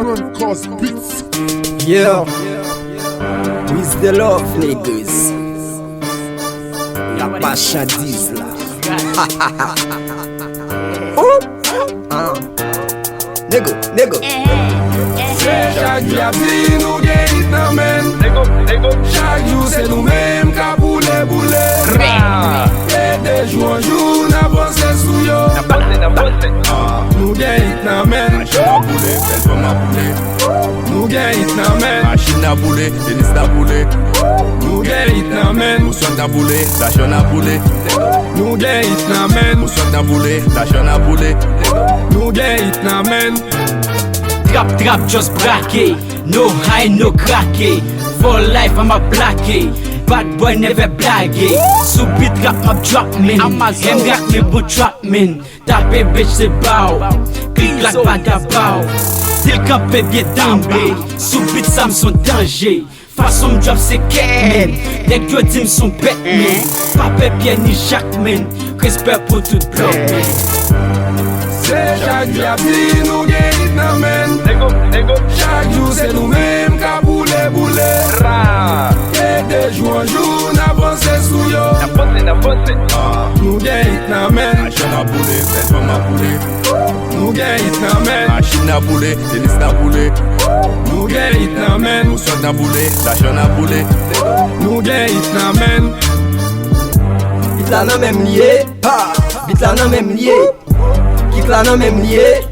Run cause beats. Yeah, with the love niggas. La marchandise là. Oh, nego. Chaque diable nous gagne nan men. Chaque jour c'est nous mêmes qui boule. Et de jour en jour n'a pensé sous yo. Nous gagne nan men. Machine à bouler, belle femme à bouler. Nous gagne nan men. Machine à bouler, tennis à bouler. Nous gagne nan men. Mousson à bouler, l'argent à bouler. Nous gagne nan men. Mousson à bouler, l'argent à bouler. Nous gagne nan men. Trap, just braque. No high, no cracky. For life, I'm a blackie. Bad boy never blaggy. So beat rap, my drop min. Hem rak me but trap min. Tape bitch se bow. Click like bada bow. Til kampe bien d'amblé. So beat sam son danger. Façon drop c'est Ken. Dès que dim son bête man. Pape bien ni Jacques man. Respect pour tout bloc man. C'est chaque diable nous gagne nan men. Chaque jour c'est nous mêmes qui boule. Et de jour en jour n'a pensé sous yo. Nous gagne nan men. Machine à bouler, belle femme à bouler. Nous gagne nan men. Machine à bouler, tennis à bouler. Nous gagne nan men. Mousson à bouler, l'argent à bouler. Nous gagne nan men. Bit la nan même lié. Bit la nan même lié. Kick la nan même lié.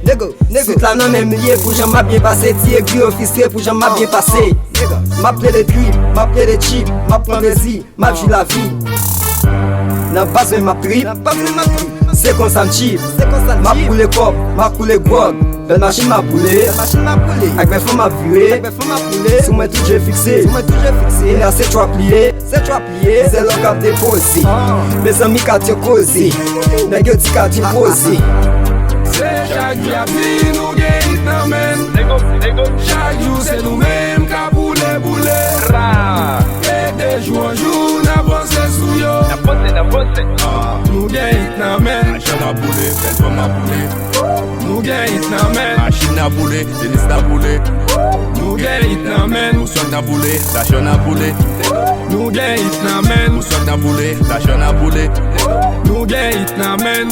Sit la nan même lié. Pour j'en m'a bien passé. Tiye gris officier pour j'en m'a bien passé. M'a ple de drip, m'a ple de chip, m'a prend plaisir, m'a vu la vie. Nan base m'a trip, c'est comme ça m'chip. M'a poule cop, m'a poule grog. Belle machine m'a poulé, avec mes femmes m'a viré. Sur moi tout j'ai fixé, il a c'est trois pliés, c'est l'homme qui a déposé. Mes amis qui ont causé, les gars qui ont posé. C'est chaque diable nous gagne nan men. Chaque jour c'est nous mêmes qui boule. Et de jour en jour n'a pensé sous yo. Nous gagne nan men. Machine à bouler, belle femme à bouler. Nous gagne nan men. Machine à bouler, tennis à bouler. Nous gagne nan men. Mousson à bouler, l'argent à bouler. Nous gagne nan men. Mousson à bouler, l'argent à bouler. Nous gagne nan men.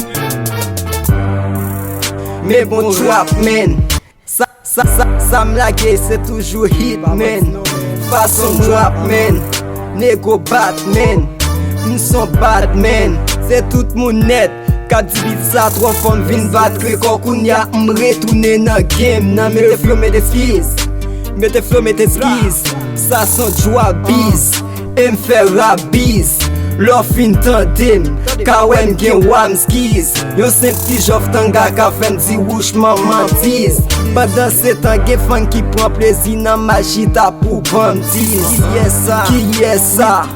Mais bon trap man. Ça me lague c'est toujours hit man. Façon trap man. Nego Batman. Nous sommes Batman. C'est tout mon net. Quand dit ça trois femmes viennent battre. Quand on y a retourné dans game. Nan mette flow mette fils. Mette flow mette skis. Ça son joie bis. Et m'fait rap bis. L'off fin tandem, Kawen gen wam skis. Yon sen ti jof tanga ka fen di wouch maman diz. Pendant ce temps gen fan ki pran plezi nan magita pou bandis. Ki yes sa?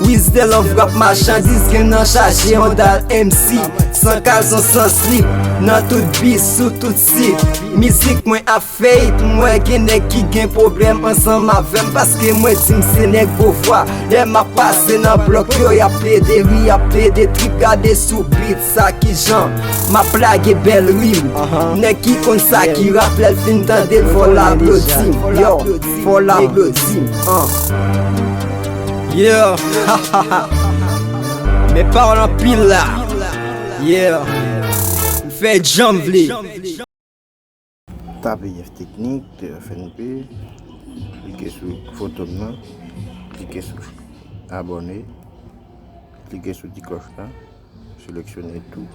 With the love rap marchandise gen nan chaje yon dal MC. Sans calzon sans slip, nan tout bis sou tout sit. Musique mwen a fait, mwen gen nek ki gen problem ensemble avem. Paske mwen dim se nek go vwa. Le ma pase nan blok yo ya ple de ri, ya ple de trip. Gade sou beat sa ki jan, ma plage bel rim. Nek ki kon sa ki rap lel fin tande vol aplodim. Yo, vol aplodim. Yeah, mes paroles en pile là. Yeah, fait jambler. Tapez F technique de FNP, cliquez sur photo maintenant, cliquez sur abonner, cliquez sur la cloche là, sélectionnez tout.